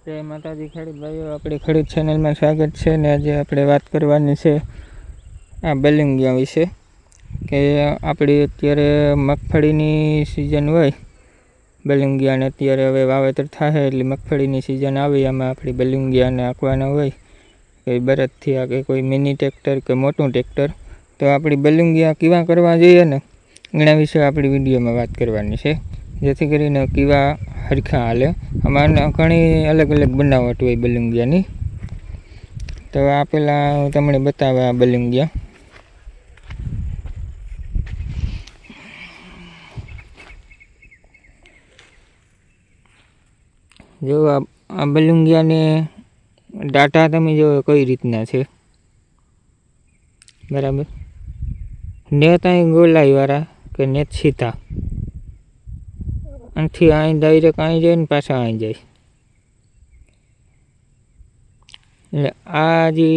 જય માતાજી ખેડૂત ભાઈઓ, આપણી ખેડૂત ચેનલમાં સ્વાગત છે. ને આજે આપણે વાત કરવાની છે આ બલિંગિયા વિશે કે આપણી અત્યારે મગફળીની સિઝન હોય બલિંગિયાને અત્યારે હવે વાવેતર થાય એટલે મગફળીની સિઝન આવી, આમાં આપણી બલિંગિયાને આંકવાના હોય કે બળદથી આ કે કોઈ મિની ટ્રેક્ટર કે મોટું ટ્રેક્ટર, તો આપણી બલિંગિયા કેવા કરવા જોઈએ ને એના વિશે આપણી વિડીયોમાં વાત કરવાની છે, જેથી કરીને કેવા હરખા હાલે. અમારે ઘણી અલગ અલગ બનાવટ હોય બલિંગિયાની. તો આ પહેલાં હું તમને બતાવે આ બલિંગિયા. જો આ બલિંગિયાને ડાટા તમે જો કઈ રીતના છે, બરાબર. નેત અહીં ગોલાઈવાળા કે નેત સીધા, અહીંથી અહીં ડાયરેક્ટ અહીં જાય ને પાછા અહીં જાય. એટલે આ જે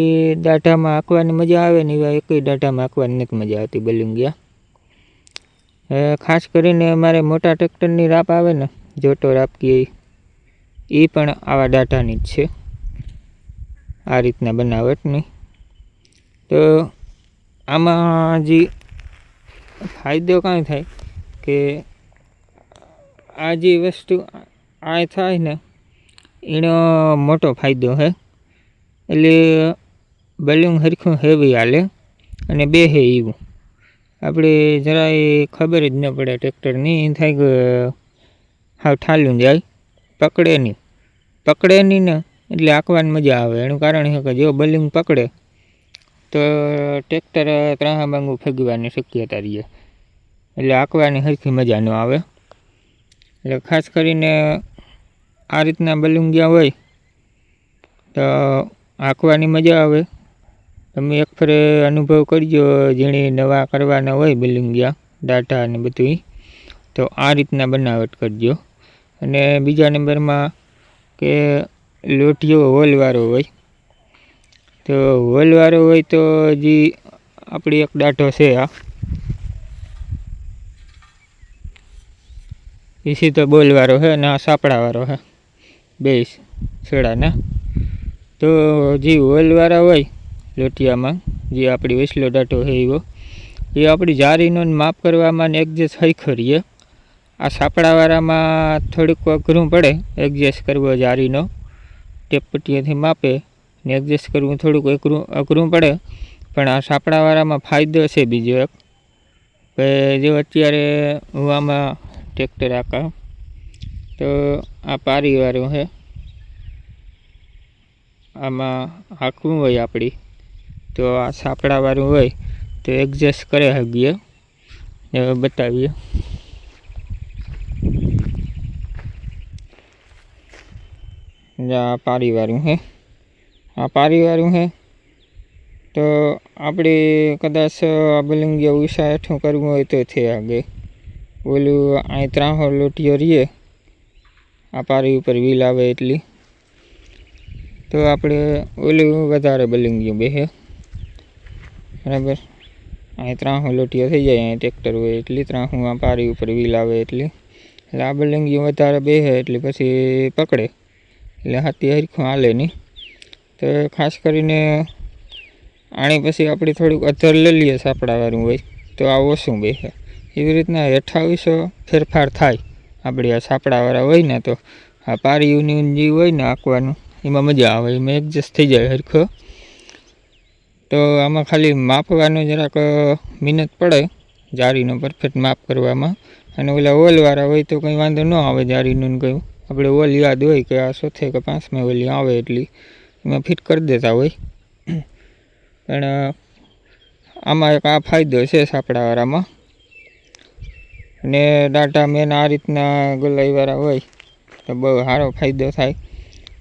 દાઢામાં આંકવાની મજા આવે ને એવા એકય દાઢામાં આંકવાની નથી મજા આવતી બલિંગિયા. ખાસ કરીને અમારે મોટા ટ્રેક્ટરની રાપ આવે ને, જોટો રાપ કે એ પણ આવા દાઢાની જ છે, આ રીતના બનાવટની. તો આમાં જે ફાયદો કાંઈ થાય કે આ જે વસ્તુ આ થાય ને એનો મોટો ફાયદો છે. એટલે બલિંગ હરખું હેવી હાલે અને બે હે એવું આપણે જરાય ખબર જ ન પડે ટ્રેક્ટરની. એ થાય કે હાવ ઠાલ્યું જાય, પકડે નહીં ને એટલે આંકવાની મજા આવે. એનું કારણ છે કે જો બલિંગ પકડે તો ટ્રેક્ટર ત્રાહા બાંગુ ફેંકવાની શક્યતા રહે, એટલે આંકવાની હરખી મજા ન આવે. એટલે ખાસ કરીને આ રીતના બલિંગિયા હોય તો આંકવાની મજા આવે. તમે એક ફરે અનુભવ કરજો, જેણે નવા કરવાના હોય બલિંગિયા ડાટા અને બધું, તો આ રીતના બનાવટ કરજો. અને બીજા નંબરમાં કે લોટિયો હોલવાળો હોય, તો હોલવાળો હોય તો જે આપણી એક દાઢો છે આ એ સીધો બોલવાળો છે અને આ સાપડાવાળો છે, બે છેડાના. તો જે હોલવાળા હોય લોટિયામાં, જે આપણી વેસલો દાંટો છે એવો, એ આપણી જારીનો માપ કરવામાં ને એડજસ્ટ હરખો રહીએ. આ સાપડાવાળામાં થોડુંક અઘરું પડે એડજસ્ટ કરવો, જારીનો ટેપપટ્ટીઓથી માપે ને એડજસ્ટ કરવું થોડુંક અઘરું પડે. પણ આ સાપડાવાળામાં ફાયદો છે બીજો એક, કે જો અત્યારે હું આમાં ટ્રેક્ટર આંકા તો આ પારીવાળું છે, આમાં આંકવું હોય આપણી તો આ સાપડાવાળું હોય તો એડજસ્ટ કરે શકીએ. બતાવીએ. આ પારીવાળું છે, આ પારીવાળું છે. તો આપણે કદાચ આ બલિંગિયા ઉષા હેઠું કરવું હોય તો થઈ આગે. ઓલું અહીં ત્રાહો લોટીઓ રહીએ આ પારી ઉપર વ્હીલ આવે એટલી, તો આપણે ઓલું વધારે બલિંગિયું બેસે, બરાબર. અહીં ત્રાહો લોટીઓ થઈ જાય, અહીં ટ્રેક્ટર હોય એટલી ત્રાહું આ પારી ઉપર વ્હીલ આવે એટલી, એટલે આ બલિંગિયું વધારે બેસે એટલે પછી પકડે, એટલે હાથી હરખું હાલે નહીં. તો ખાસ કરીને આણી પછી આપણે થોડુંક અધર લઈ લઈએ સાપડાવાળું હોય તો આ ઓછું બેસે. એવી રીતના હેઠાવીસો ફેરફાર થાય. આપણે આ સાપડાવાળા હોય ને તો આ પારીઓની જે હોય ને આંકવાનું એમાં મજા આવે, એમાં એડજસ્ટ થઈ જાય હરખો. તો આમાં ખાલી માપવાનું જરાક મહેનત પડે, જારીનો પરફેક્ટ માપ કરવામાં. અને ઓલા ઓલવાળા હોય તો કંઈ વાંધો ન આવે જારીનું કંઈ, આપણે ઓલ યાદ હોય કે આ 4 કે 5 ઓલી આવે એટલી એમાં ફિટ કરી દેતા હોય. પણ આમાં એક આ ફાયદો છે સાપડાવાળામાં. અને ડાટા મેન આ રીતના ગોલાઈવાળા હોય તો બહુ સારો ફાયદો થાય.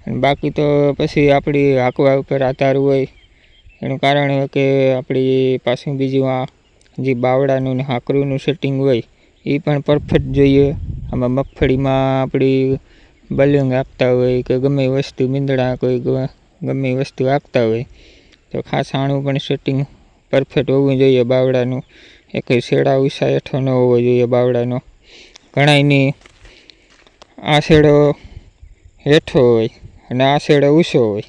અને બાકી તો પછી આપણી હાંકવા ઉપર આધાર હોય. એનું કારણ હોય કે આપણી પાછું બીજું આ જે બાવડાનું ને હાંકરુંનું સેટિંગ હોય એ પણ પરફેક્ટ જોઈએ. આમાં મગફળીમાં આપણી બલિંગ હાંકતા હોય કે ગમે વસ્તુ મીંદડા કોઈ ગમે વસ્તુ હાંકતા હોય તો ખાસ આણું પણ સેટિંગ પરફેક્ટ હોવું જોઈએ બાવડાનું. એક શેડા ઉષા હેઠો ન હોવો જોઈએ બાવડાનો. ઘણાયની આ શેડો હેઠો હોય અને આ સાઈડ ઊંચો હોય,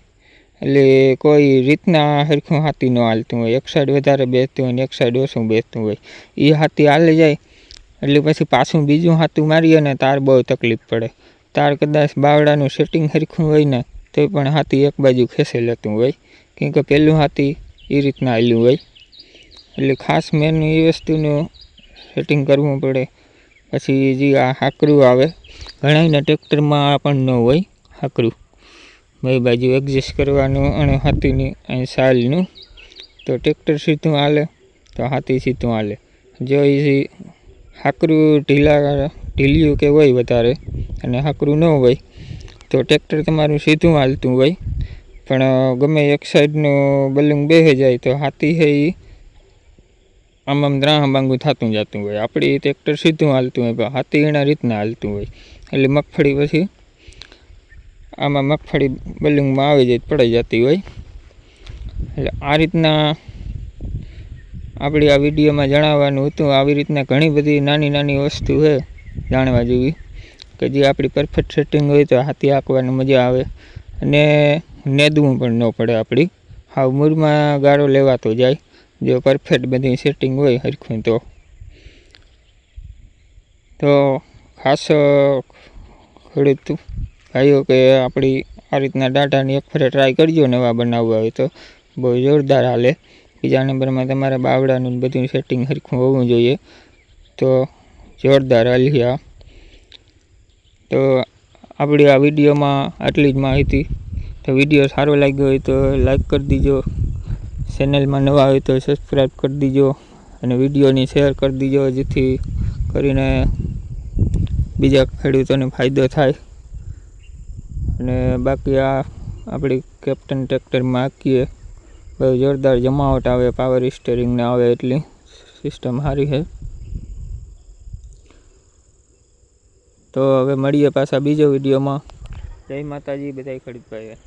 એટલે કોઈ રીતના સરખું હાથી ન હાલતું હોય, એક સાઈડ વધારે બેસતું હોય ને એક સાઈડ ઓછું બેસતું હોય. એ હાથી હાલી જાય એટલે પછી પાછું બીજું હાથું મારીએ ને તાર બહુ તકલીફ પડે. તાર કદાચ બાવડાનું સેટિંગ સરખું હોય ને તો પણ હાથી એક બાજુ ખેંચી લેતું હોય, કેમ કે પહેલું હાથી એ રીતના હાલ્યું હોય. એટલે ખાસ મેન એ વસ્તુનું સેટિંગ કરવું પડે. પછી જે આ હાકરું આવે, ઘણાના ટ્રેક્ટરમાં પણ ન હોય હાકરું, બે બાજુ એડજસ્ટ કરવાનું અને હાથીની અહીં સાલનું, તો ટ્રેક્ટર સીધું હાલે તો હાથી સીધું હાલે. જો એ હાકરું ઢીલિયું કે હોય વધારે અને હાકરું ન હોય તો ટ્રેક્ટર તમારું સીધું હાલતું હોય, પણ ગમે એક સાઈડનું બલૂન બેસી જાય તો હાથી છે એ આમ દ્રાહ બાંગું થતું જતું હોય. આપણી ટ્રેક્ટર સીધું હાલતું હોય પણ હાથી એના રીતના હાલતું હોય. એટલે મગફળી પછી આમાં મગફળી બલૂનમાં આવી જાય પડાઈ જતી હોય. એટલે આ રીતના આપણી આ વિડીયોમાં જણાવવાનું હતું. આવી રીતના ઘણી બધી નાની નાની વસ્તુ છે જાણવા જેવી, કે જે આપણી પરફેક્ટ સેટિંગ હોય તો હાથી હાંકવાની મજા આવે અને નેદવું પણ ન પડે. આપણી હાવ મૂરમાં ગાળો લેવાતો જાય જો પરફેક્ટ બધી સેટિંગ હોય સરખું. તો ખાસ ખેડૂત ભાઈઓ કે આપણી આ રીતના ડાટાની એક ફરે ટ્રાય કરજો નવા બનાવવા હોય તો, બહુ જોરદાર હાલે. બીજા નંબરમાં તમારા બાવડાનું બધું સેટિંગ સરખું હોવું જોઈએ તો જોરદાર હાલ્યા. તો આપણી આ વિડીયોમાં આટલી જ માહિતી. તો વિડીયો સારો લાગ્યો હોય તો લાઈક કરી દીજો, ચેનલમાં નવા હોય તો સબસ્ક્રાઈબ કરી દીજો અને વિડીયોની શેર કરી દીજો, જેથી કરીને બીજા ખેડૂતોને ફાયદો થાય. અને બાકી આ આપણી કેપ્ટન ટ્રેક્ટરમાં હાંકીએ બહુ જોરદાર જમાવટ આવે, પાવર સ્ટીયરિંગને આવે એટલી સિસ્ટમ સારી છે. તો હવે મળીએ પાછા બીજો વિડીયોમાં. જય માતાજી બધા ખેડૂત ભાઈ.